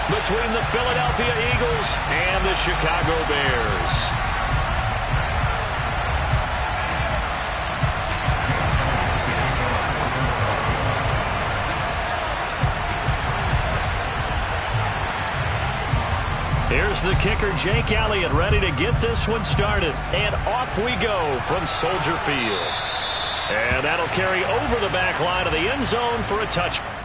between the Philadelphia Eagles and the Chicago Bears. Here's the kicker, Jake Elliott, ready to get this one started. And off we go from Soldier Field. And that'll carry over the back line of the end zone for a touchback.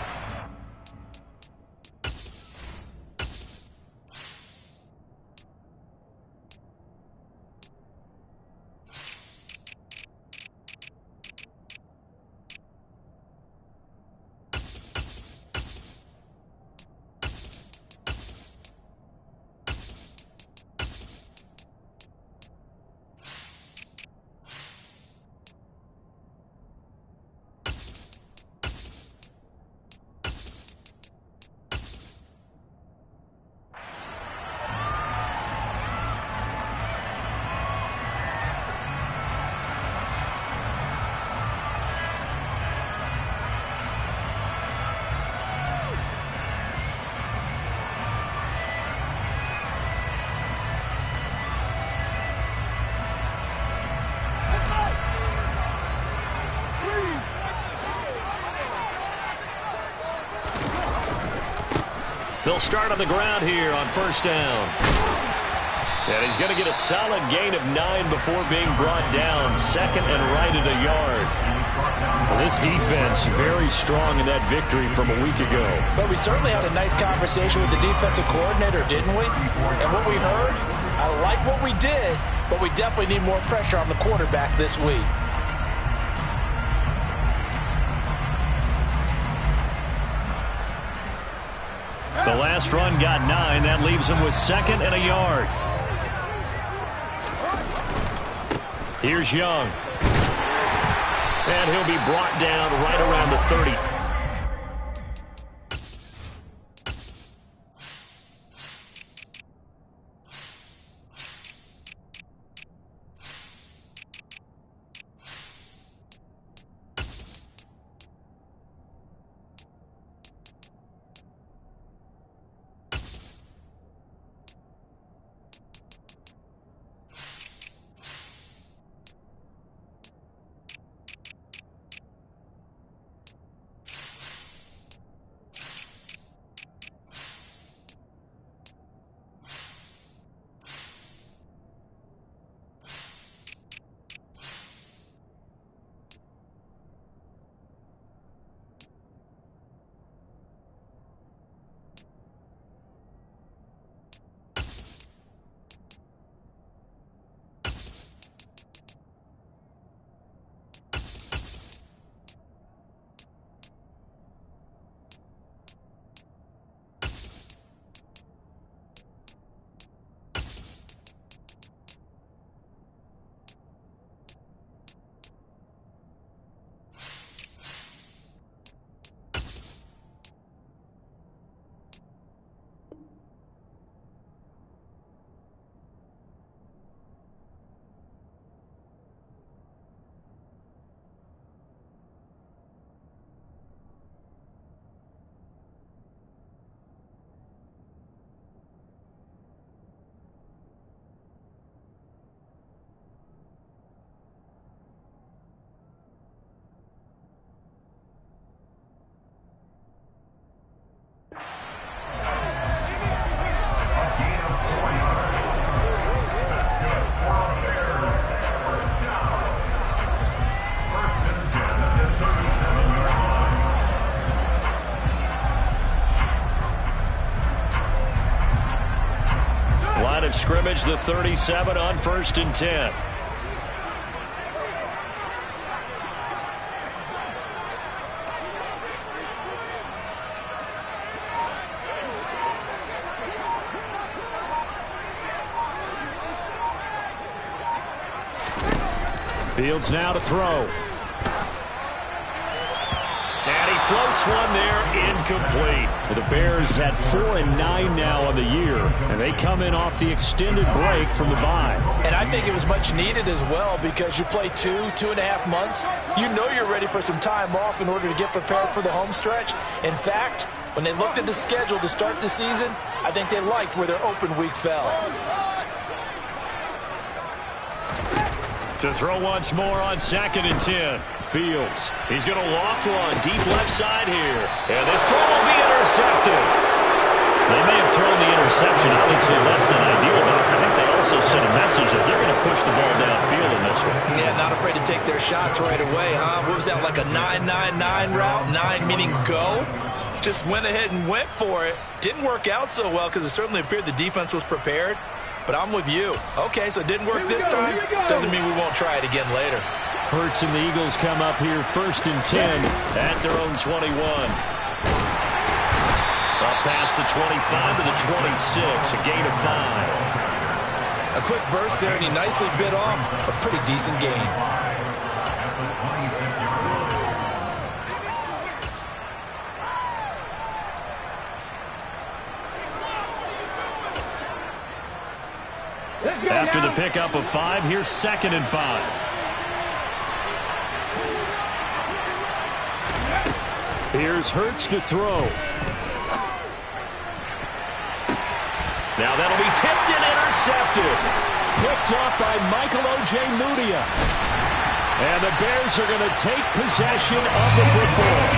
They'll start on the ground here on first down. And he's going to get a solid gain of 9 before being brought down. Second and right at a yard. Well, this defense very strong in that victory from a week ago. But we certainly had a nice conversation with the defensive coordinator, didn't we? And what we heard, I like what we did, but we definitely need more pressure on the quarterback this week. The last run got 9. That leaves him with second and a yard. Here's Young. And he'll be brought down right around the 30. Line of scrimmage, the 37 on 1st and 10. Fields now to throw. And he floats one there, incomplete. The Bears at 4-9 now on the year, and they come in off the extended break from the bye. And I think it was much needed as well, because you play 2.5 months. You know you're ready for some time off in order to get prepared for the home stretch. In fact, When they looked at the schedule to start the season, I think they liked where their open week fell. To throw once more on 2nd and 10. Fields. He's going to loft one deep left side here. And this throw will be intercepted. They may have thrown the interception obviously less than ideal, but I think they also sent a message that they're going to push the ball downfield in this one. Yeah, not afraid to take their shots right away, huh? What was that, like a 9-9-9 route? 9 meaning go? Just went ahead and went for it. Didn't work out so well because it certainly appeared the defense was prepared. But I'm with you. Okay, so it didn't work this time. Doesn't mean we won't try it again later. Hurts and the Eagles come up here 1st and 10 at their own 21. Up past the 25 to the 26, a gain of 5. A quick burst there, and he nicely bit off a pretty decent gain. After the pickup of 5, here's 2nd and 5. Here's Hurts to throw. Now that'll be tipped and intercepted. Picked up by Michael Ojemudia. And the Bears are going to take possession of the football.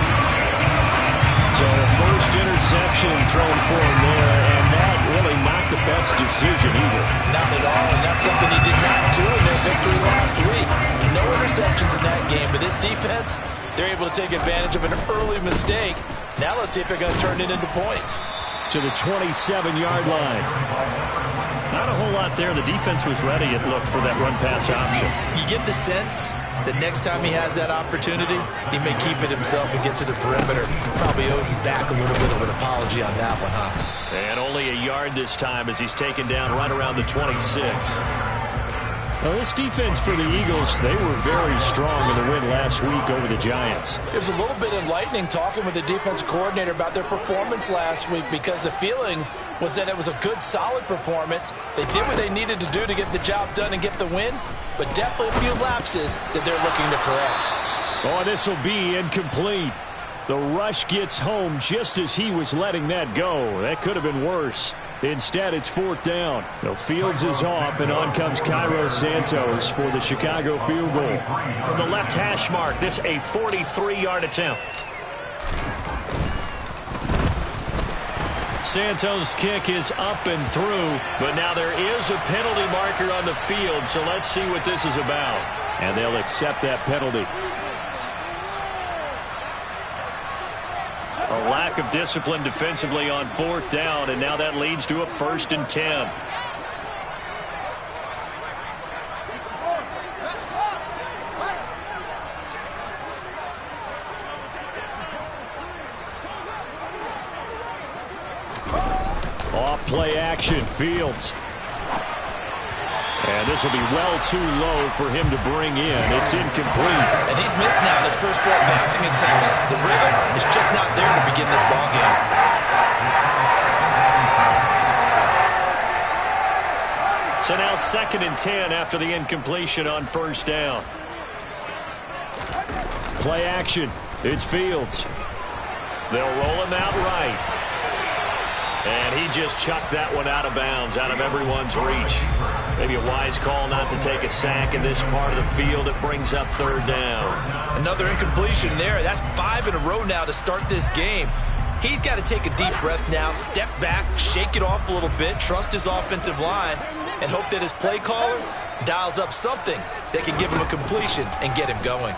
So first interception thrown for him there, and that really not the best decision either. Not at all, and that's something he did not do in their victory last week. No interceptions in that game, but this defense, they're able to take advantage of an early mistake. Now let's see if they're going to turn it into points. To the 27-yard line. Not a whole lot there. The defense was ready, it looked, for that run-pass option. You get the sense that next time he has that opportunity, he may keep it himself and get to the perimeter. Probably owes his back a little bit of an apology on that one, huh? And only a yard this time as he's taken down right around the 26. Now, this defense for the Eagles, they were very strong in the win last week over the Giants. It was a little bit enlightening talking with the defensive coordinator about their performance last week because the feeling was that it was a good, solid performance. They did what they needed to do to get the job done and get the win, but definitely a few lapses that they're looking to correct. Oh, this will be incomplete. The rush gets home just as he was letting that go. That could have been worse. Instead, it's 4th down. No, Fields is off, and on comes Cairo Santos for the Chicago field goal. From the left hash mark, this a 43-yard attempt. Santos' kick is up and through, but now there is a penalty marker on the field, so let's see what this is about. And they'll accept that penalty. A lack of discipline defensively on 4th down, and now that leads to a 1st and 10. Off play action, Fields. And this will be well too low for him to bring in. It's incomplete. And he's missed now his first 4 passing attempts. The rhythm is just not there to begin this ball game. So now 2nd and 10 after the incompletion on 1st down. Play action. It's Fields. They'll roll him out right. And he just chucked that one out of bounds, out of everyone's reach. Maybe a wise call not to take a sack in this part of the field. It brings up 3rd down. Another incompletion there. That's 5 in a row now to start this game. He's got to take a deep breath now, step back, shake it off a little bit, trust his offensive line, and hope that his play caller dials up something that can give him a completion and get him going.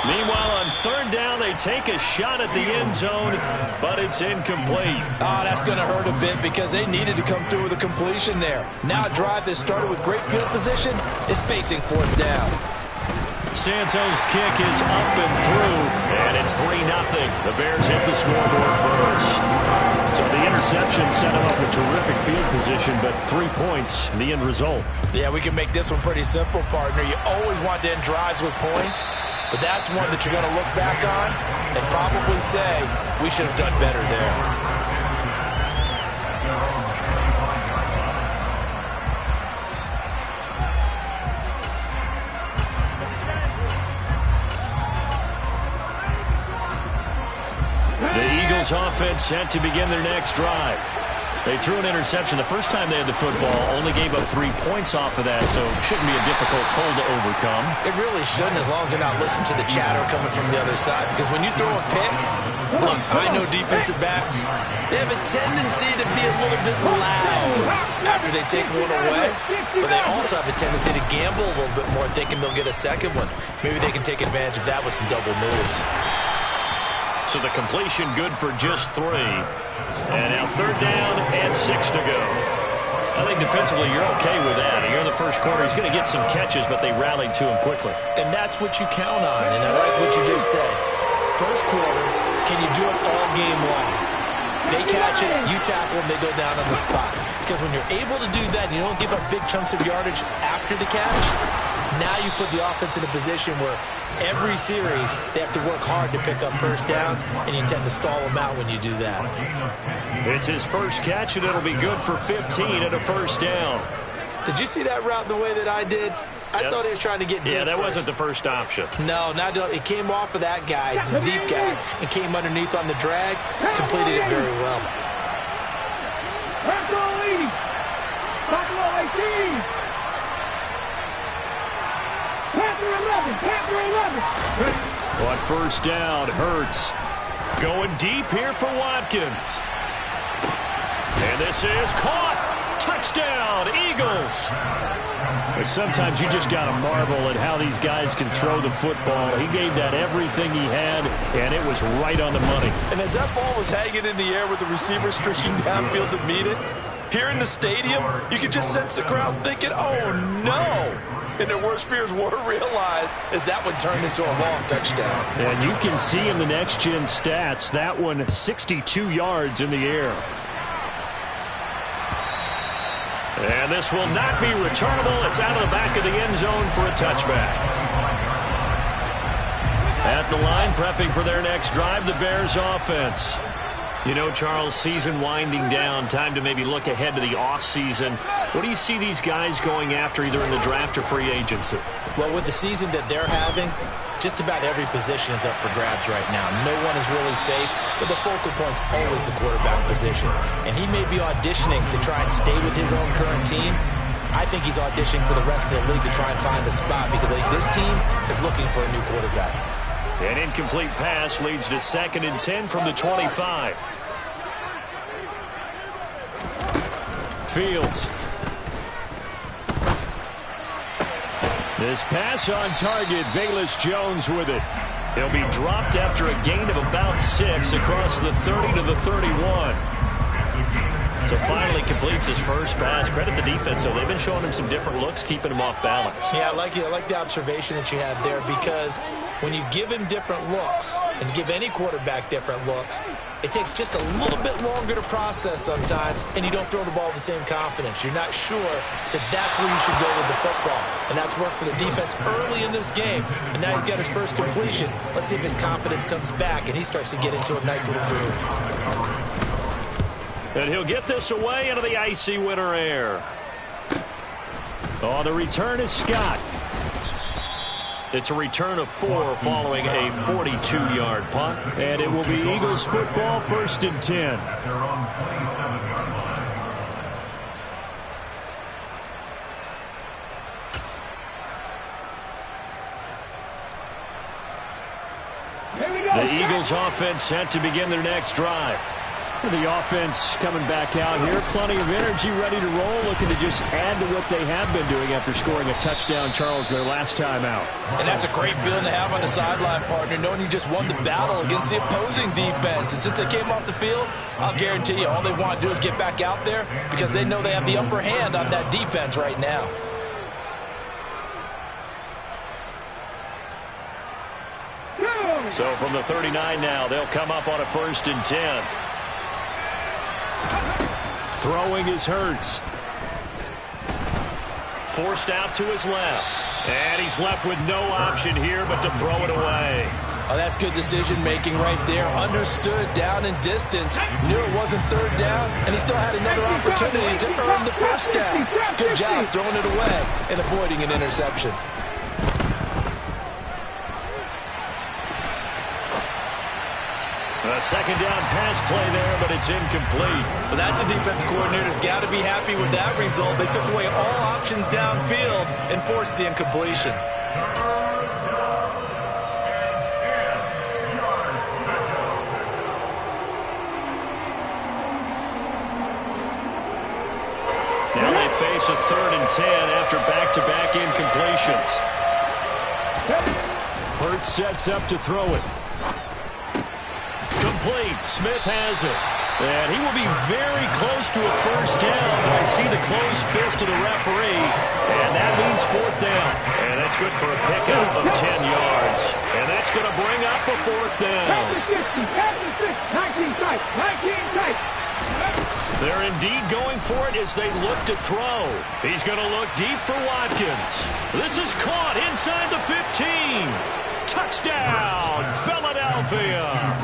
Meanwhile, on 3rd down, they take a shot at the end zone, but it's incomplete. Oh, that's going to hurt a bit because they needed to come through with a completion there. Now a drive that started with great field position is facing 4th down. Santos' kick is up and through, and it's 3-0. The Bears hit the scoreboard first. So the interception set him up with terrific field position, but 3 points, the end result. Yeah, we can make this one pretty simple, partner. You always want to end drives with points, but that's one that you're going to look back on and probably say, we should have done better there. Eagles offense set to begin their next drive. They threw an interception the first time they had the football, only gave up 3 points off of that, so it shouldn't be a difficult hole to overcome. It really shouldn't, as long as they're not listening to the chatter coming from the other side, because when you throw a pick, look, I know defensive backs, they have a tendency to be a little bit loud after they take one away, but they also have a tendency to gamble a little bit more, thinking they'll get a second one. Maybe they can take advantage of that with some double moves. So the completion good for just 3. And now 3rd down and 6 to go. I think defensively you're okay with that. Here in the first quarter, he's going to get some catches, but they rallied to him quickly. And that's what you count on, and I like what you just said. First quarter, can you do it all game long? They catch it, you tackle them, they go down on the spot. Because when you're able to do that and you don't give up big chunks of yardage after the catch, now you put the offense in a position where every series they have to work hard to pick up first downs, and you tend to stall them out when you do that. It's his first catch, and it'll be good for 15 and a first down. Did you see that route the way that I did? I thought he was trying to get deep. Yeah, that first. wasn't the first option. No, it came off of that guy, the deep guy, and came underneath on the drag, completed it very well. On first down, Hurts going deep here for Watkins. And this is caught. Touchdown, Eagles. But sometimes you just got to marvel at how these guys can throw the football. He gave that everything he had, and it was right on the money. And as that ball was hanging in the air with the receiver streaking downfield to meet it, here in the stadium, you could just sense the crowd thinking, oh, no. And their worst fears were realized as that one turned into a long touchdown. And you can see in the next-gen stats, that one 62 yards in the air. And this will not be returnable. It's out of the back of the end zone for a touchback. At the line, prepping for their next drive, the Bears offense. You know, Charles, season winding down, time to maybe look ahead to the offseason. What do you see these guys going after either in the draft or free agency? Well, with the season that they're having, just about every position is up for grabs right now. No one is really safe, but the focal point's always the quarterback position. And he may be auditioning to try and stay with his own current team. I think he's auditioning for the rest of the league to try and find a spot because I think this team is looking for a new quarterback. An incomplete pass leads to 2nd and 10 from the 25. Fields. This pass on target. Velus Jones with it. He'll be dropped after a gain of about 6 across the 30 to the 31. So finally completes his first pass. Credit the defense, though. They've been showing him some different looks, keeping him off balance. Yeah, I like the observation that you have there, because when you give him different looks and give any quarterback different looks, it takes just a little bit longer to process sometimes, and you don't throw the ball with the same confidence. You're not sure that that's where you should go with the football, and that's worked for the defense early in this game, and now he's got his first completion. Let's see if his confidence comes back, and he starts to get into a nice little groove. And he'll get this away into the icy winter air. Oh, the return is Scott. It's a return of 4 following a 42-yard punt. And it will be Eagles football, 1st and 10. The Eagles offense set to begin their next drive. The offense coming back out here. Plenty of energy, ready to roll, looking to just add to what they have been doing after scoring a touchdown, Charles, their last time out. And that's a great feeling to have on the sideline, partner, knowing you just won the battle against the opposing defense. And since they came off the field, I'll guarantee you all they want to do is get back out there because they know they have the upper hand on that defense right now. So from the 39 now, they'll come up on a 1st and 10. Throwing is Hurts. Forced out to his left. And he's left with no option here but to throw it away. Oh, that's good decision-making right there. Understood down and distance. Knew it wasn't 3rd down, and he still had another opportunity to earn the 1st down. Good job throwing it away and avoiding an interception. A second down pass play there, but it's incomplete. Well, that's a defensive coordinator's got to be happy with that result. They took away all options downfield and forced the incompletion. Now they face a 3rd and 10 after back-to-back incompletions. Hurts sets up to throw it. Complete. Smith has it. And he will be very close to a first down, but I see the closed fist of the referee, and that means 4th down. And that's good for a pickup of 10 yards. And that's going to bring up a 4th down. 19 tight. They're indeed going for it as they look to throw. He's going to look deep for Watkins. This is caught inside the 15. Touchdown, Philadelphia.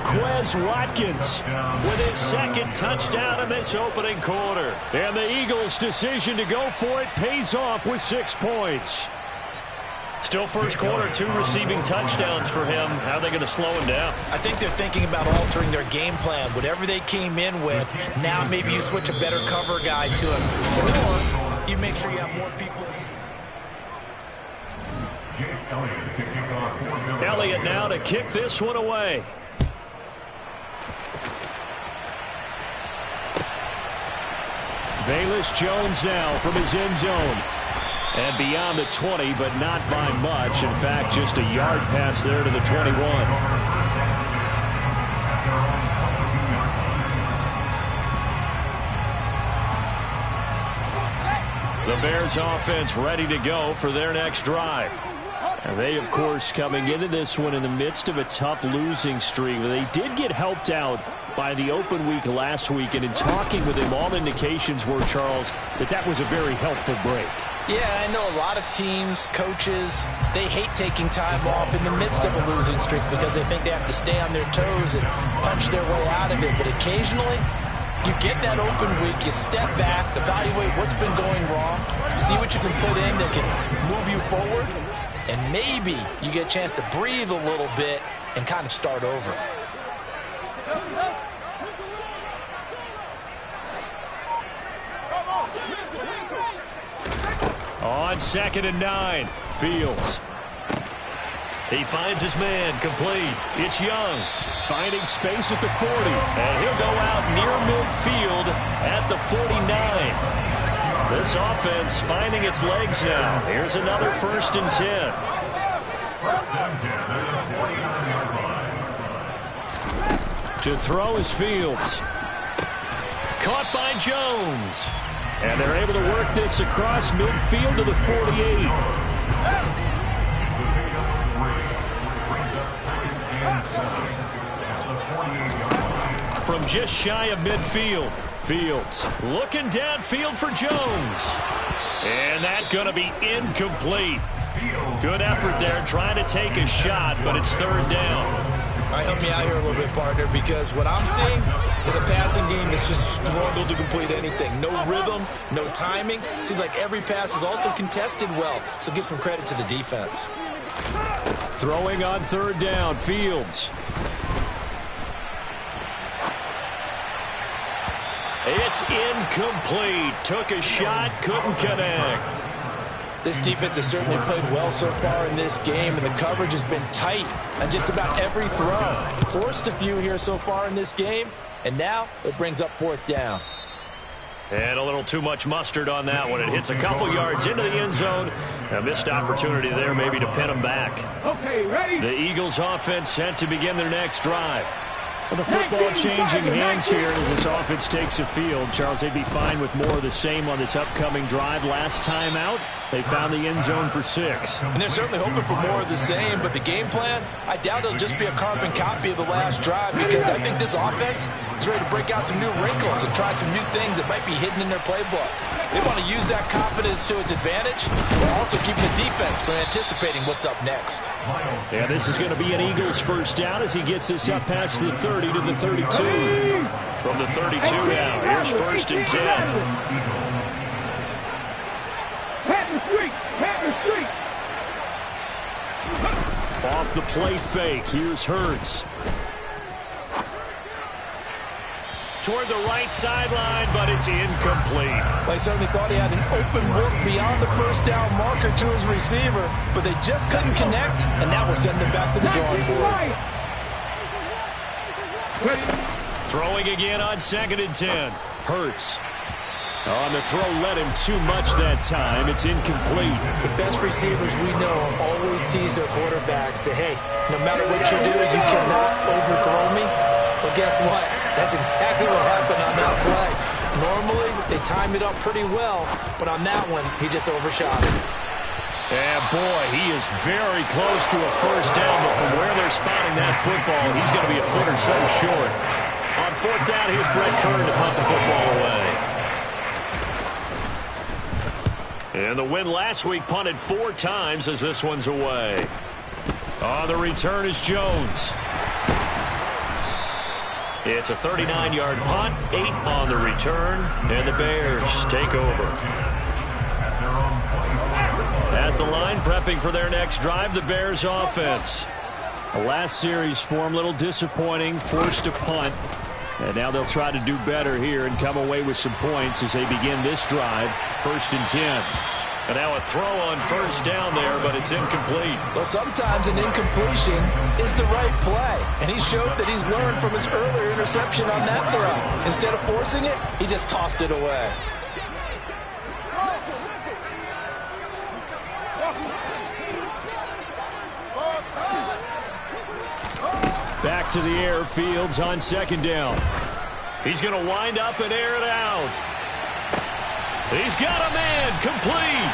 Quez Watkins with his 2nd touchdown in this opening quarter. And the Eagles' decision to go for it pays off with 6 points. Still first quarter, 2 receiving touchdowns for him. How are they going to slow him down? I think they're thinking about altering their game plan. Whatever they came in with, now maybe you switch a better cover guy to him. Or you make sure you have more people. Elliott now to kick this one away. Velus Jones now from his end zone. And beyond the 20, but not by much. In fact, just a yard pass there to the 21. The Bears offense ready to go for their next drive. And they, of course, coming into this one in the midst of a tough losing streak. They did get helped out by the open week last week. And in talking with him, all indications were, Charles, that was a very helpful break. Yeah, I know a lot of teams, coaches, they hate taking time off in the midst of a losing streak because they think they have to stay on their toes and punch their way out of it. But occasionally, you get that open week, you step back, evaluate what's been going wrong, see what you can put in that can move you forward, and maybe you get a chance to breathe a little bit and kind of start over. On 2nd and 9, Fields. He finds his man, complete. It's Young, finding space at the 40. And he'll go out near midfield at the 49. This offense finding its legs now. Here's another 1st and 10. To throw is Fields. Caught by Jones. And they're able to work this across midfield to the 48. From just shy of midfield, Fields looking downfield for Jones. And that's going to be incomplete. Good effort there trying to take a shot, but it's 3rd down. All right, help me out here a little bit, partner, because what I'm seeing is a passing game that's just struggled to complete anything. No rhythm, no timing. Seems like every pass is also contested well, so give some credit to the defense. Throwing on 3rd down, Fields. It's incomplete. Took a shot, couldn't connect. This defense has certainly played well so far in this game, and the coverage has been tight on just about every throw. Forced a few here so far in this game, and now it brings up 4th down. And a little too much mustard on that one. It hits a couple yards into the end zone. A missed opportunity there maybe to pin them back. Okay, ready? The Eagles offense set to begin their next drive. Well, the football changing hands here as this offense takes a field. Charles, they'd be fine with more of the same on this upcoming drive. Last time out, they found the end zone for 6. And they're certainly hoping for more of the same, but the game plan, I doubt it'll just be a carbon copy of the last drive because I think this offense is ready to break out some new wrinkles and try some new things that might be hidden in their playbook. They want to use that confidence to its advantage, while also keeping the defense from anticipating what's up next. Yeah, this is going to be an Eagles first down as he gets this up past the 30 to the 32. From the 32 now, here's 1st and 10. Off the play fake, here's Hurts. toward the right sideline, but it's incomplete. They certainly thought he had an open look beyond the first down marker to his receiver, but they just couldn't connect, and that will send them back to the drawing board. Throwing again on 2nd and 10. Hurts. On the throw, led him too much that time. It's incomplete. The best receivers we know always tease their quarterbacks that, hey, no matter what you do, you cannot overthrow me. But guess what? That's exactly what happened on that play. Normally, they time it up pretty well, but on that one, he just overshot it. And boy, he is very close to a first down, but from where they're spotting that football, he's going to be a foot or so short. On 4th down, here's Brett Kern to punt the football away. And the win last week punted 4 times as this one's away. On the return is Jones. It's a 39-yard punt, 8 on the return, and the Bears take over. At the line, prepping for their next drive, the Bears offense. The last series form, a little disappointing, forced to punt. And now they'll try to do better here and come away with some points as they begin this drive, 1st and 10. And now a throw on 1st down there, but it's incomplete. Well, sometimes an incompletion is the right play. And he showed that he's learned from his earlier interception on that throw. Instead of forcing it, he just tossed it away. Back to the air, Fields on 2nd down. He's going to wind up and air it out. He's got a man, complete.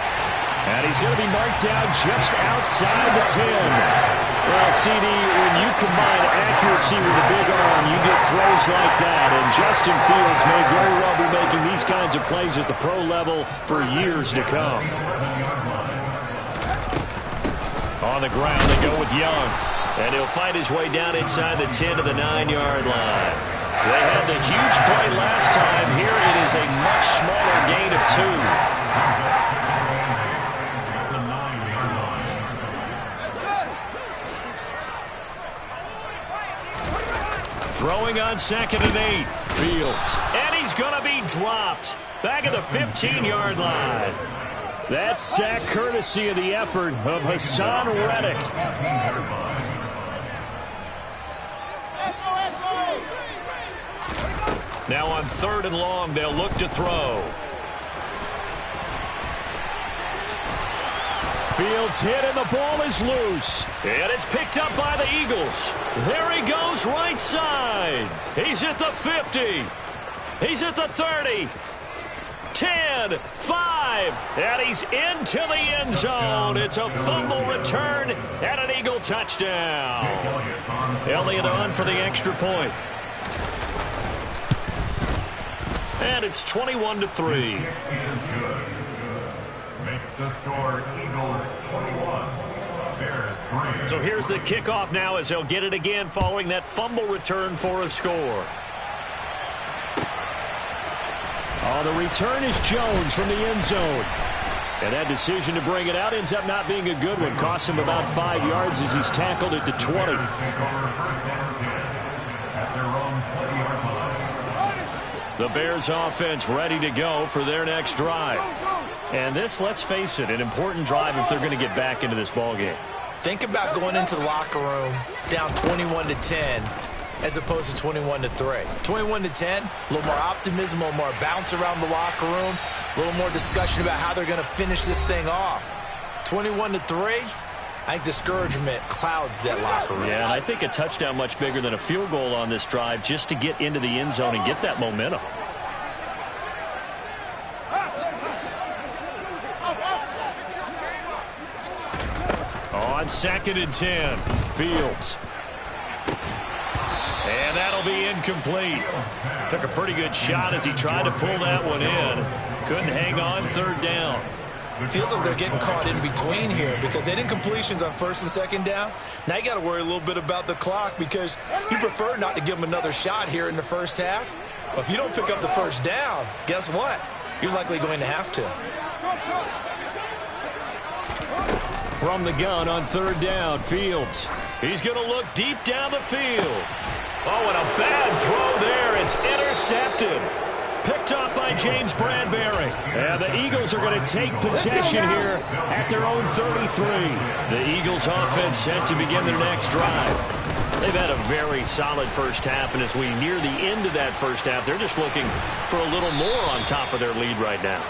And he's going to be marked down just outside the 10. Well, CD, when you combine accuracy with a big arm, you get throws like that. And Justin Fields may very well be making these kinds of plays at the pro level for years to come. On the ground, they go with Young. And he'll fight his way down inside the 10 to the 9-yard line. They had the huge play last time. Here it is a much smaller gain of 2. Throwing on 2nd and 8. Fields. And he's going to be dropped. Back at the 15-yard line. That sack courtesy of the effort of Hassan Reddick. Now on 3rd and long, they'll look to throw. Fields hit and the ball is loose. And it's picked up by the Eagles. There he goes right side. He's at the 50. He's at the 30. 10, 5, and he's into the end zone. It's a fumble return and an Eagle touchdown. Elliott on for the extra point. And it's 21-3. Makes the score Eagles 21, Bears 3. So here's the kickoff now as they'll get it again following that fumble return for a score. The return is Jones from the end zone. And that decision to bring it out ends up not being a good one. Costs him about 5 yards as he's tackled it to 20. The Bears offense ready to go for their next drive. And this, let's face it, an important drive if they're going to get back into this ballgame. Think about going into the locker room down 21-10 as opposed to 21-3. 21-10, a little more optimism, a little more bounce around the locker room, a little more discussion about how they're going to finish this thing off. 21-3, I think discouragement clouds that locker room. Yeah, and I think a touchdown much bigger than a field goal on this drive just to get into the end zone and get that momentum. On 2nd and 10, Fields. And that'll be incomplete. Took a pretty good shot as he tried to pull that one in. Couldn't hang on 3rd down. Feels like they're getting caught in between here because they had incompletions on 1st and 2nd down. Now you got to worry a little bit about the clock because you prefer not to give them another shot here in the first half. But if you don't pick up the 1st down, guess what? You're likely going to have to. From the gun on 3rd down, Fields. He's going to look deep down the field. Oh, and a bad throw there. It's intercepted. intercepted. Picked up by James Bradbury. And the Eagles are going to take possession here at their own 33. The Eagles offense set to begin their next drive. They've had a very solid first half, and as we near the end of that first half, they're just looking for a little more on top of their lead right now.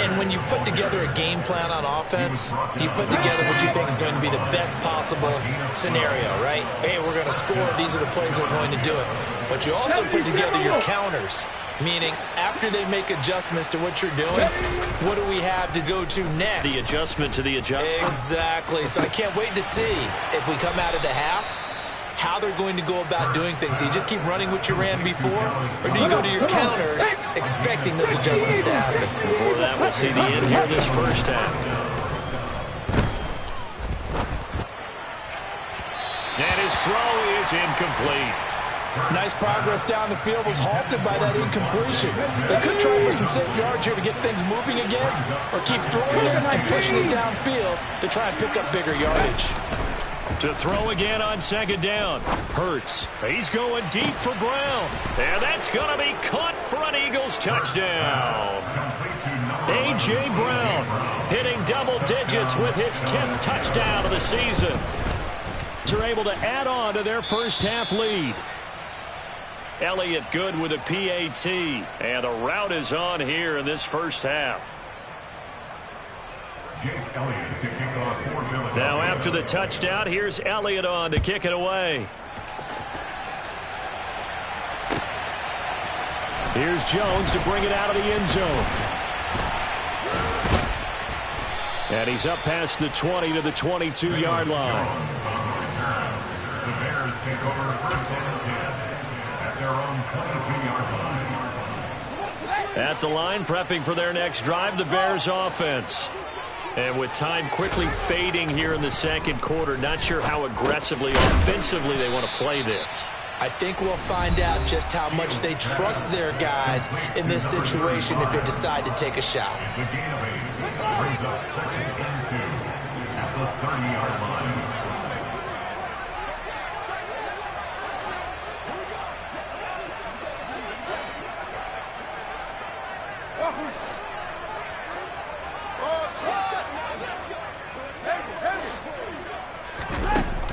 And when you put together a game plan on offense, you put together what you think is going to be the best possible scenario, right? Hey, we're going to score. These are the plays that are going to do it. But you also put together your counters, meaning after they make adjustments to what you're doing, what do we have to go to next? The adjustment to the adjustment. Exactly. So I can't wait to see if we come out of the half, how they're going to go about doing things. Do you just keep running what you ran before, or do you go to your counters expecting those adjustments to happen? Before that, we'll see the end here of this first half. And his throw is incomplete. Nice progress down the field, was halted by that incompletion. They could try for some safe yards here to get things moving again, or keep throwing it and pushing it downfield to try and pick up bigger yardage. To throw again on second down. Hurts. He's going deep for Brown. And that's going to be caught for an Eagles touchdown. A.J. Brown hitting double digits with his 10th touchdown of the season. They're able to add on to their first half lead. Elliott good with a PAT. And the route is on here in this first half. Now after the touchdown, here's Elliott on to kick it away. Here's Jones to bring it out of the end zone. And he's up past the 20 to the 22-yard line. The Bears take over first and 10 at their own 22-yard line. At the line, prepping for their next drive, the Bears offense. And with time quickly fading here in the second quarter, not sure how aggressively, offensively they want to play this. I think we'll find out just how much they trust their guys in this situation if they decide to take a shot. It's a gain of 8. Brings up second and 2 at the 30-yard line.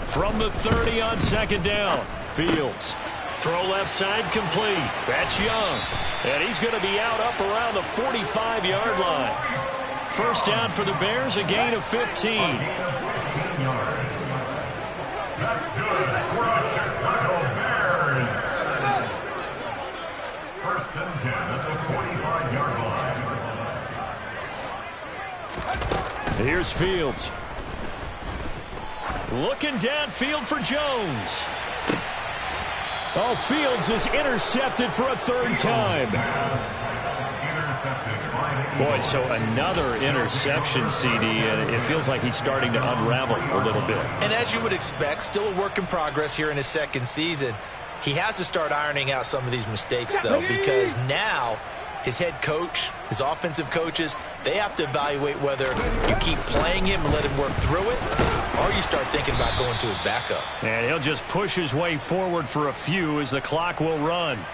From the 30 on second down, Fields. Throw left side complete. That's Young. And he's going to be out up around the 45-yard line. First down for the Bears, a gain of 15. That's good for the Chicago Bears. First and 10 at the 45-yard line. Here's Fields. Looking downfield for Jones. Oh, Fields is intercepted for a third time. Boy, so another interception, CD, and it feels like he's starting to unravel a little bit. And as you would expect, still a work in progress here in his second season. He has to start ironing out some of these mistakes, though, because now his head coach, his offensive coaches, they have to evaluate whether you keep playing him and let him work through it, or you start thinking about going to his backup. And he'll just push his way forward for a few as the clock will run.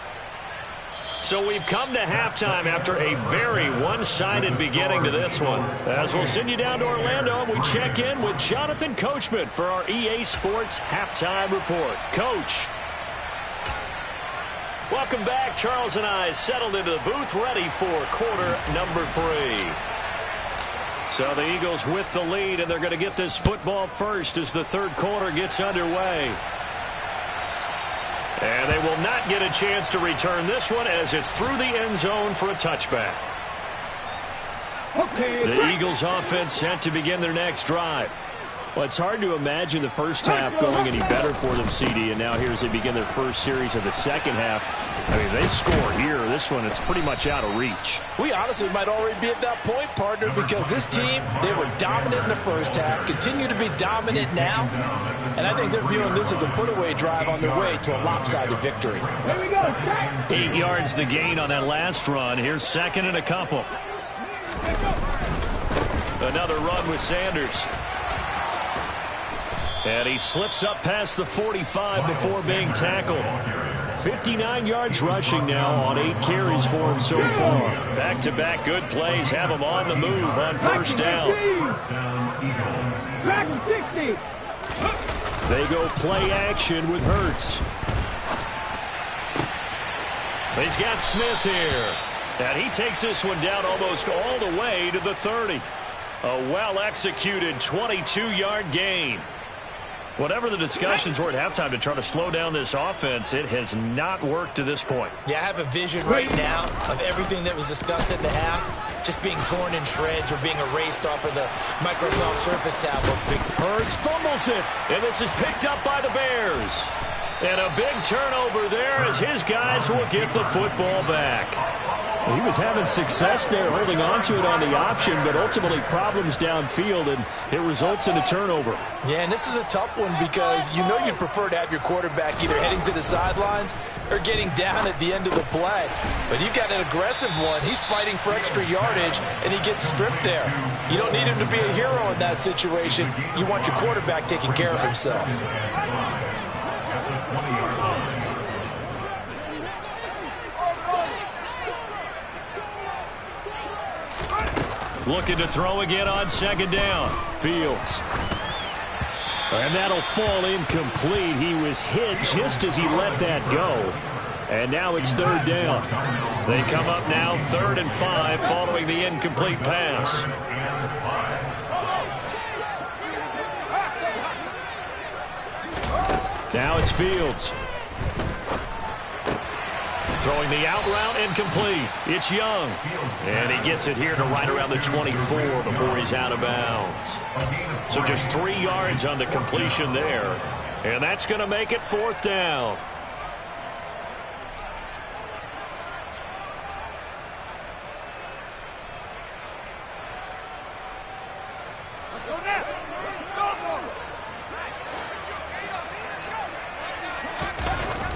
So we've come to halftime after a very one-sided beginning to this one. As we'll send you down to Orlando, we check in with Jonathan Coachman for our EA Sports Halftime Report. Coach. Welcome back. Charles and I settled into the booth ready for quarter number 3. So the Eagles with the lead, and they're going to get this football first as the third quarter gets underway. And they will not get a chance to return this one as it's through the end zone for a touchback. The Eagles offense set to begin their next drive. Well, it's hard to imagine the first half going any better for them, CD, and now here as they begin their first series of the second half. I mean, they score here. This one, it's pretty much out of reach. We honestly might already be at that point, partner, because this team, they were dominant in the first half, continue to be dominant now, and I think they're viewing this as a put-away drive on their way to a lopsided victory. 8 yards the gain on that last run. Here's second and a couple. Another run with Sanders. And he slips up past the 45 before being tackled. 59 yards rushing now on 8 carries for him so far. Back-to-back good plays have him on the move on first down. They go play action with Hurts. He's got Smith here. And he takes this one down almost all the way to the 30. A well-executed 22-yard gain. Whatever the discussions were at halftime to try to slow down this offense, it has not worked to this point. Yeah, I have a vision right now of everything that was discussed at the half just being torn in shreds or being erased off of the Microsoft Surface tablets. Hurts fumbles it, and this is picked up by the Bears. And a big turnover there as his guys will get the football back. He was having success there holding on to it on the option, but ultimately problems downfield, and it results in a turnover. Yeah, and this is a tough one because you know you'd prefer to have your quarterback either heading to the sidelines or getting down at the end of the play. But you've got an aggressive one. He's fighting for extra yardage, and he gets stripped there. You don't need him to be a hero in that situation. You want your quarterback taking care of himself. Looking to throw again on second down. Fields. And that'll fall incomplete. He was hit just as he let that go. And now it's third down. They come up now 3rd and 5 following the incomplete pass. Now it's Fields. Throwing the out route incomplete. It's Young. And he gets it here to right around the 24 before he's out of bounds. So just 3 yards on the completion there. And that's going to make it 4th down.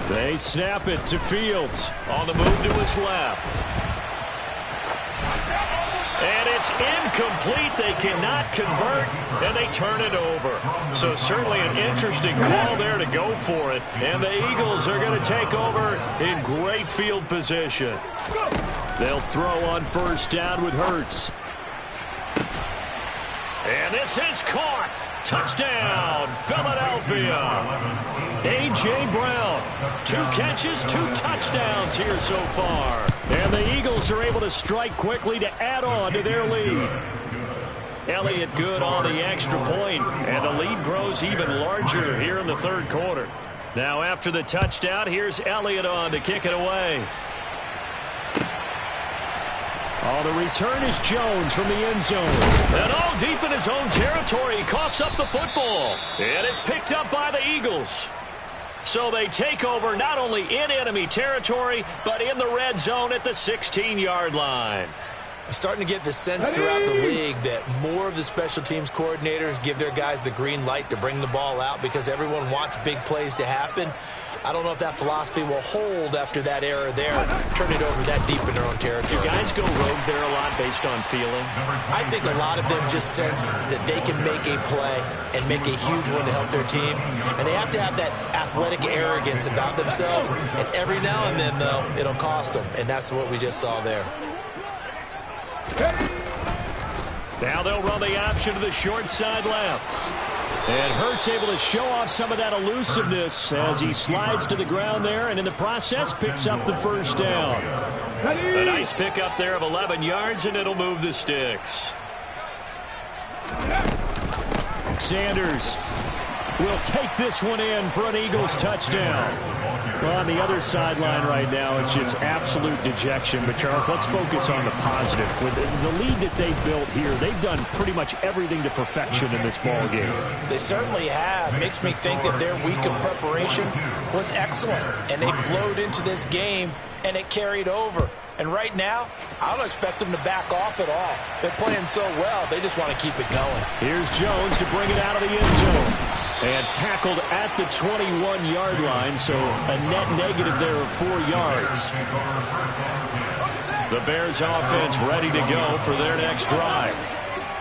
They snap it to Fields. On the move to his left. And it's incomplete. They cannot convert, and they turn it over. So certainly an interesting call there to go for it. And the Eagles are going to take over in great field position. They'll throw on first down with Hurts. And this is caught. Touchdown, Philadelphia. A.J. Brown, 2 catches, 2 touchdowns here so far. And the Eagles are able to strike quickly to add on to their lead. Elliott good on the extra point, and the lead grows even larger here in the 3rd quarter. Now after the touchdown, here's Elliott on to kick it away. Oh, the return is Jones from the end zone. And all deep in his own territory, he coughs up the football. And it's picked up by the Eagles. So they take over not only in enemy territory, but in the red zone at the 16-yard line. I'm starting to get the sense throughout the league that more of the special teams coordinators give their guys the green light to bring the ball out because everyone wants big plays to happen. I don't know if that philosophy will hold after that error there. Turn it over that deep in their own territory. Do guys go rogue there a lot based on feeling? I think a lot of them just sense that they can make a play and make a huge one to help their team. And they have to have that athletic arrogance about themselves. And every now and then, though, it'll cost them. And that's what we just saw there. Now they'll run the option to the short side left. And Hurts able to show off some of that elusiveness as he slides to the ground there, and in the process picks up the first down. A nice pickup there of 11 yards, and it'll move the sticks. Sanders will take this one in for an Eagles touchdown. Well, on the other sideline right now, it's just absolute dejection. But, Charles, let's focus on the positive. With the lead that they've built here, they've done pretty much everything to perfection in this ball game. They certainly have. Makes me think that their week of preparation was excellent. And they flowed into this game, and it carried over. And right now, I don't expect them to back off at all. They're playing so well, they just want to keep it going. Here's Jones to bring it out of the end zone. And tackled at the 21-yard line, so a net negative there of 4 yards. The Bears offense ready to go for their next drive.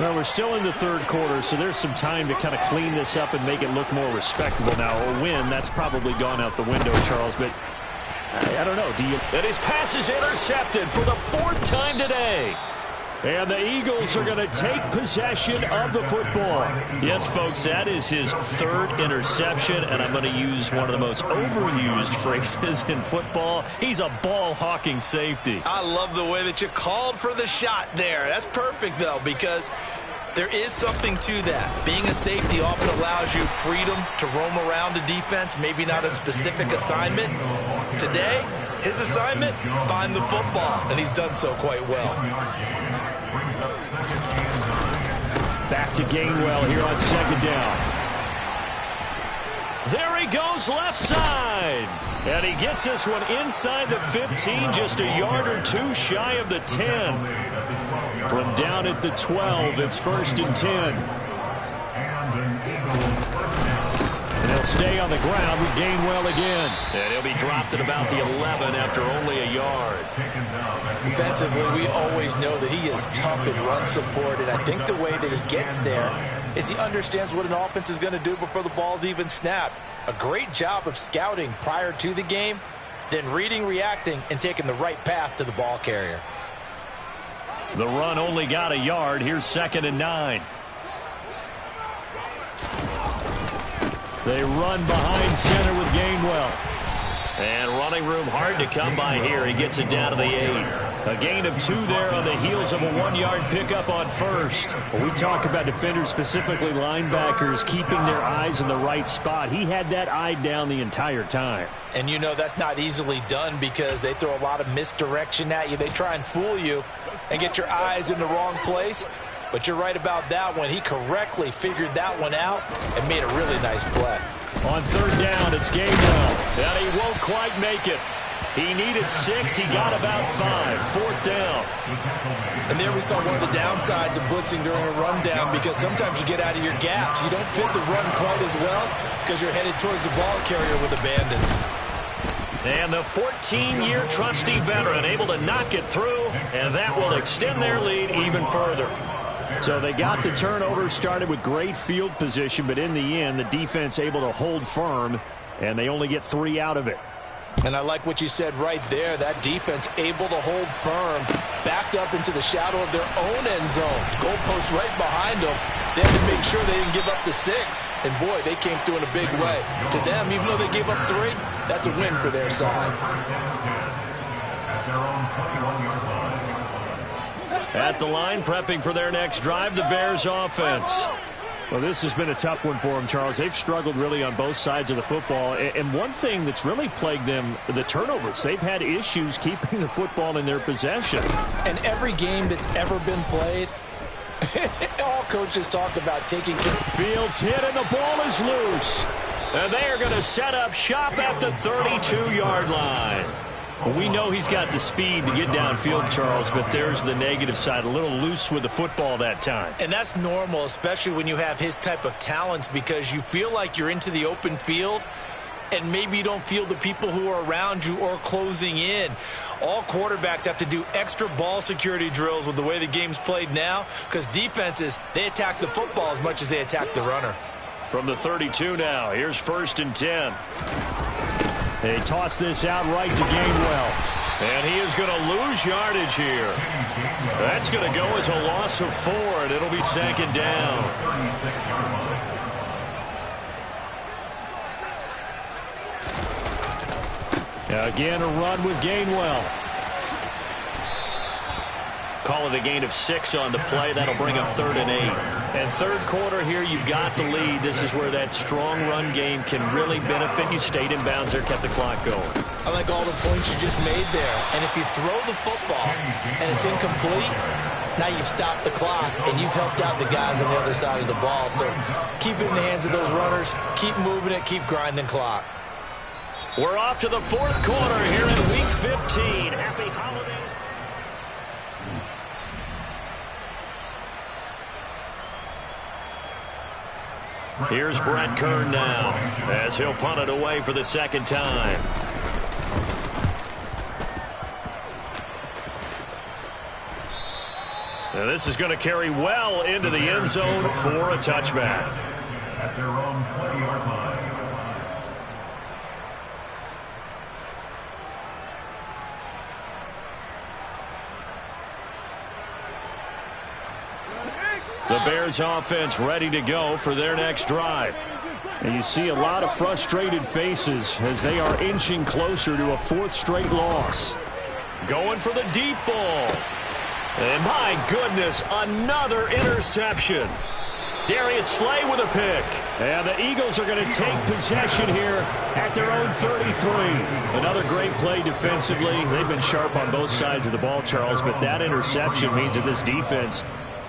Well, we're still in the 3rd quarter, so there's some time to kind of clean this up and make it look more respectable. Now, a win, that's probably gone out the window, Charles, but I don't know. Do you? And his pass is intercepted for the 4th time today. And the Eagles are going to take possession of the football. Yes, folks, that is his 3rd interception, and I'm going to use one of the most overused phrases in football. He's a ball-hawking safety. I love the way that you called for the shot there. That's perfect, though, because there is something to that. Being a safety often allows you freedom to roam around a defense, maybe not a specific assignment. Today, his assignment, find the football, and he's done so quite well. Back to Gainwell here on 2nd down. There he goes left side. And he gets this one inside the 15, just a yard or 2 shy of the 10. From down at the 12, it's 1st and 10. And he'll stay on the ground with Gainwell again. And he'll be dropped at about the 11 after only a yard. Defensively, we always know that he is tough in run support, and I think the way that he gets there is he understands what an offense is going to do before the ball's even snapped. A great job of scouting prior to the game, then reading, reacting, and taking the right path to the ball carrier. The run only got a yard. Here's 2nd and 9. They run behind center with Gainwell. And running room hard to come by here. He gets it down to the 8. A gain of 2 there on the heels of a 1-yard pickup on 1st. When we talk about defenders, specifically linebackers, keeping their eyes in the right spot, he had that eye down the entire time. And you know that's not easily done because they throw a lot of misdirection at you. They try and fool you and get your eyes in the wrong place. But you're right about that one. He correctly figured that one out and made a really nice play. On 3rd down, it's Gainwell. And he won't quite make it. He needed 6. He got about 5. 4th down. And there we saw one of the downsides of blitzing during a rundown, because sometimes you get out of your gaps. You don't fit the run quite as well because you're headed towards the ball carrier with abandon. And the 14-year trusty veteran able to knock it through, and that will extend their lead even further. So they got the turnover, started with great field position, but in the end, the defense able to hold firm, and they only get 3 out of it. And I like what you said right there. That defense able to hold firm, backed up into the shadow of their own end zone. Goalpost right behind them. They had to make sure they didn't give up the 6. And, boy, they came through in a big way. To them, even though they gave up 3, that's a win for their side. At the line, prepping for their next drive, the Bears offense. Well, this has been a tough one for them, Charles. They've struggled really on both sides of the football. And one thing that's really plagued them, the turnovers. They've had issues keeping the football in their possession. And every game that's ever been played, all coaches talk about taking care. Fields hit and the ball is loose. And they are going to set up shop at the 32-yard line. Well, we know he's got the speed to get downfield, Charles, but there's the negative side. A little loose with the football that time. And that's normal, especially when you have his type of talents, because you feel like you're into the open field and maybe you don't feel the people who are around you or closing in. All quarterbacks have to do extra ball security drills with the way the game's played now, because defenses, they attack the football as much as they attack the runner. From the 32 now, here's 1st and 10. They toss this out right to Gainwell. And he is going to lose yardage here. That's going to go as a loss of 4, and it'll be 2nd down. Again, a run with Gainwell. Call it a gain of 6 on the play. That'll bring up 3rd and 8. And 3rd quarter here, you've got the lead. This is where that strong run game can really benefit you. Stayed in bounds there, kept the clock going. I like all the points you just made there. And if you throw the football and it's incomplete, now you've stopped the clock and you've helped out the guys on the other side of the ball. So keep it in the hands of those runners. Keep moving it. Keep grinding clock. We're off to the 4th quarter here in Week 15. Happy holidays. Here's Brett Kern now as he'll punt it away for the 2nd time. Now this is going to carry well into the end zone for a touchback. At their own 20-yard line. The Bears offense ready to go for their next drive. And you see a lot of frustrated faces as they are inching closer to a 4th straight loss. Going for the deep ball. And my goodness, another interception. Darius Slay with a pick. And the Eagles are going to take possession here at their own 33. Another great play defensively. They've been sharp on both sides of the ball, Charles, but that interception means that this defense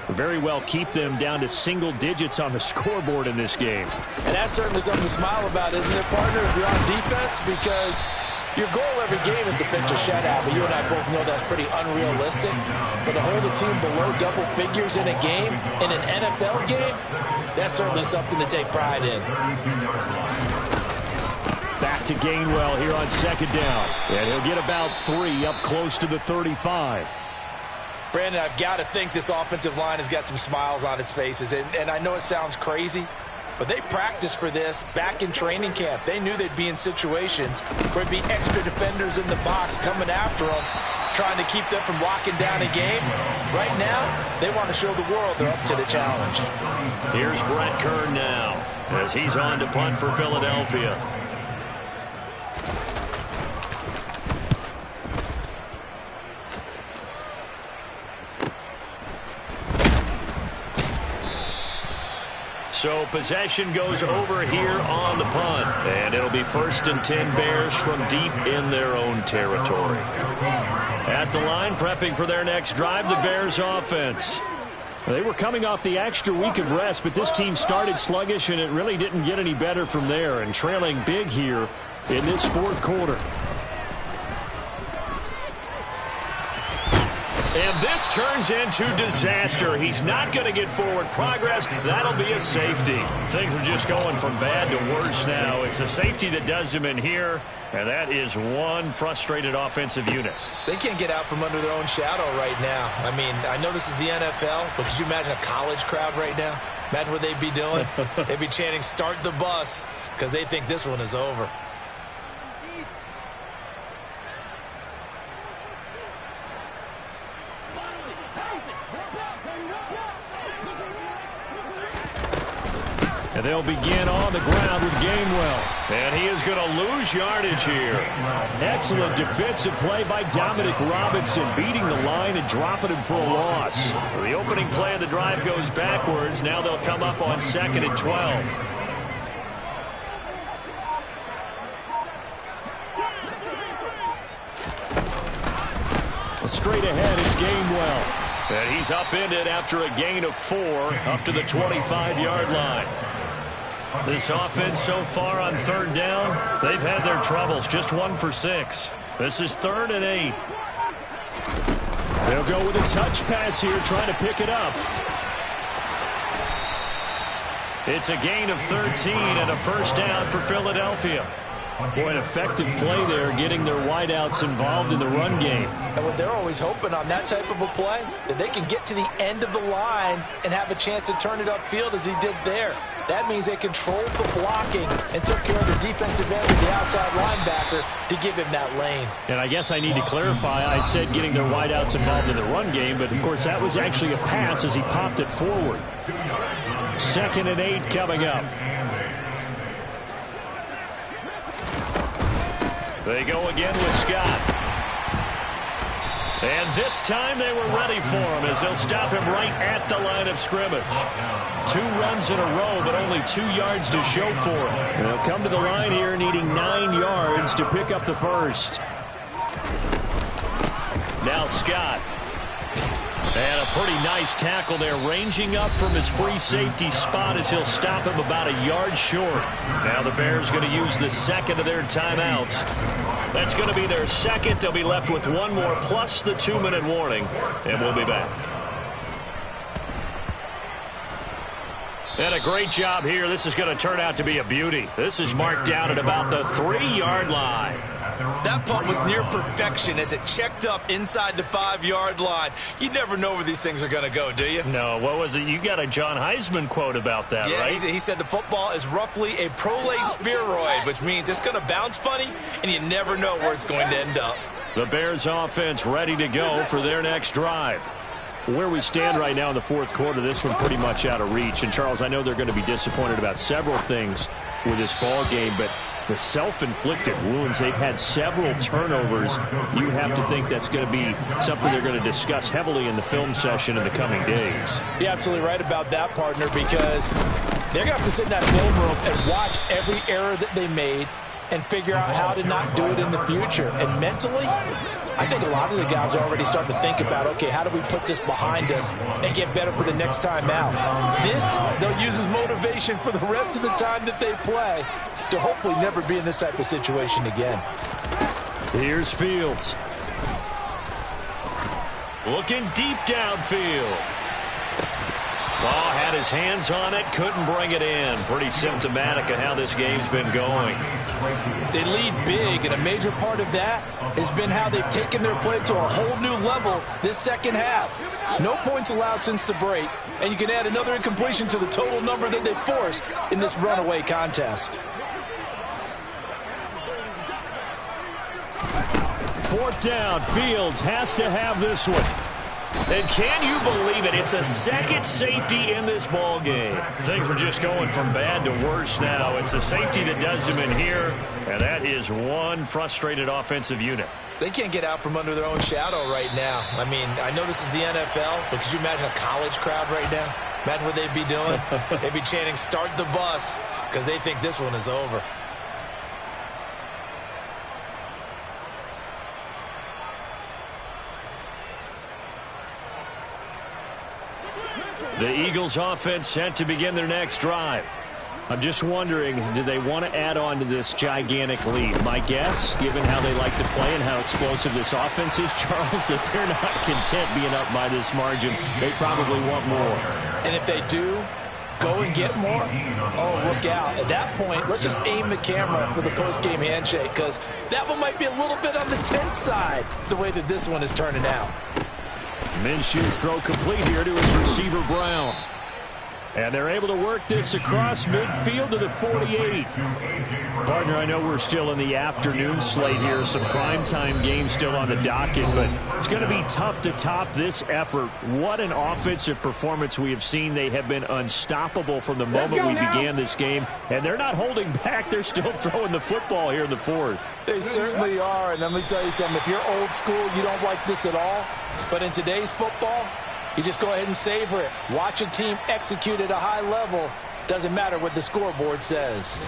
very well keep them down to single digits on the scoreboard in this game. And that's certainly something to smile about, isn't it, partner, if you're on defense? Because your goal every game is to pitch a shutout, but you and I both know that's pretty unrealistic. But to hold a team below double figures in a game, in an NFL game, that's certainly something to take pride in. Back to Gainwell here on 2nd down. And he'll get about 3 up close to the 35. Brandon, I've got to think this offensive line has got some smiles on its faces. And I know it sounds crazy, but they practiced for this back in training camp. They knew they'd be in situations where there'd be extra defenders in the box coming after them, trying to keep them from locking down a game. Right now, they want to show the world they're up to the challenge. Here's Brett Kern now as he's on to punt for Philadelphia. So possession goes over here on the punt. And it'll be 1st and 10 Bears from deep in their own territory. At the line, prepping for their next drive, the Bears offense. They were coming off the extra week of rest, but this team started sluggish, and it really didn't get any better from there. And trailing big here in this 4th quarter. And this turns into disaster. He's not going to get forward progress. That'll be a safety. Things are just going from bad to worse now. It's a safety that does him in here, and that is one frustrated offensive unit. They can't get out from under their own shadow right now. I mean, I know this is the NFL, but could you imagine a college crowd right now? Imagine what they'd be doing. They'd be chanting, "Start the bus," because they think this one is over. And they'll begin on the ground with Gainwell. And he is going to lose yardage here. Excellent defensive play by Dominic Robinson, beating the line and dropping him for a loss. So the opening play of the drive goes backwards. Now they'll come up on 2nd and 12. Straight ahead, it's Gainwell. And he's upended after a gain of 4 up to the 25-yard line. This offense so far on 3rd down, they've had their troubles. Just 1 for 6. This is 3rd and 8. They'll go with a touch pass here, trying to pick it up. It's a gain of 13 and a 1st down for Philadelphia. Boy, an effective play there, getting their wideouts involved in the run game. And what they're always hoping on that type of a play, that they can get to the end of the line and have a chance to turn it upfield as he did there. That means they controlled the blocking and took care of the defensive end of the outside linebacker to give him that lane. And I guess I need to clarify, I said getting their wideouts involved in the run game, but of course that was actually a pass as he popped it forward. 2nd and 8 coming up. They go again with Scott. And this time they were ready for him as they'll stop him right at the line of scrimmage. 2 runs in a row, but only 2 yards to show for him. And they'll come to the line here needing 9 yards to pick up the 1st. Now Scott. And a pretty nice tackle there, ranging up from his free safety spot as he'll stop him about a yard short. Now the Bears going to use the 2nd of their timeouts. That's going to be their 2nd. They'll be left with 1 more plus the 2-minute warning, and we'll be back. And a great job here. This is going to turn out to be a beauty. This is marked down at about the 3-yard line. That punt was near perfection as it checked up inside the 5-yard line. You never know where these things are going to go, do you? No, what was it? You got a John Heisman quote about that, right? Yeah, he said the football is roughly a prolate spheroid, which means it's going to bounce funny, and you never know where it's going to end up. The Bears offense ready to go for their next drive. where we stand right now in the fourth quarter, this one pretty much out of reach. And, Charles, I know they're going to be disappointed about several things with this ball game, but the self-inflicted wounds, they've had several turnovers. You would have to think that's going to be something they're going to discuss heavily in the film session in the coming days. You're absolutely right about that, partner, because they're going to have to sit in that film room and watch every error that they made and figure out how to not do it in the future. And mentally, I think a lot of the guys are already starting to think about, okay, how do we put this behind us and get better for the next time out? This, they'll use as motivation for the rest of the time that they play to hopefully never be in this type of situation again. Here's Fields. Looking deep downfield. Oh, had his hands on it, couldn't bring it in. Pretty symptomatic of how this game's been going. They lead big, and a major part of that has been how they've taken their play to a whole new level this second half. No points allowed since the break, and you can add another incompletion to the total number that they forced in this runaway contest. Fourth down, Fields has to have this one. And can you believe it? It's a second safety in this ball game. Things are just going from bad to worse now. It's a safety that does them in here, and that is one frustrated offensive unit. They can't get out from under their own shadow right now. I mean, I know this is the NFL, but could you imagine a college crowd right now? Imagine what they'd be doing. They'd be chanting, "Start the bus," because they think this one is over. The Eagles offense set to begin their next drive. I'm just wondering, do they want to add on to this gigantic lead? My guess, given how they like to play and how explosive this offense is, Charles, that they're not content being up by this margin. They probably want more. And if they do go and get more, oh, look out. At that point, let's just aim the camera for the post-game handshake, because that one might be a little bit on the tense side, the way that this one is turning out. Minshew's throw complete here to his receiver, Brown. And they're able to work this across midfield to the 48. Partner, I know we're still in the afternoon slate here. Some primetime games still on the docket, but it's going to be tough to top this effort. What an offensive performance we have seen. They have been unstoppable from the moment we began this game, and they're not holding back. They're still throwing the football here in the fourth. They certainly are, and let me tell you something. If you're old school, you don't like this at all. But in today's football, you just go ahead and savor it. Watch a team execute at a high level. Doesn't matter what the scoreboard says.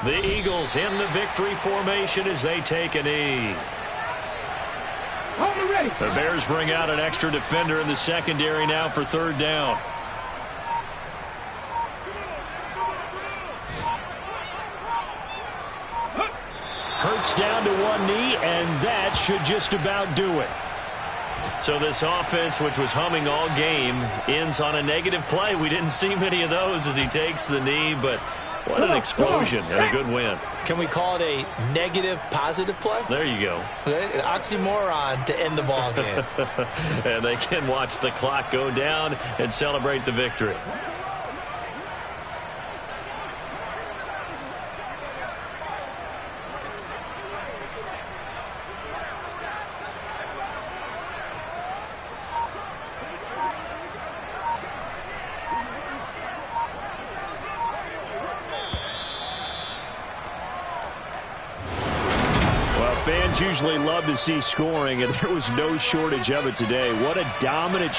The Eagles in the victory formation as they take a knee. The Bears bring out an extra defender in the secondary now for third down. Hurts down to one knee, and that should just about do it. So this offense, which was humming all game, ends on a negative play. We didn't see many of those as he takes the knee, but what an explosion and a good win. Can we call it a negative positive play? There you go. An oxymoron to end the ball game. And they can watch the clock go down and celebrate the victory. Fans usually love to see scoring, and there was no shortage of it today. What a dominant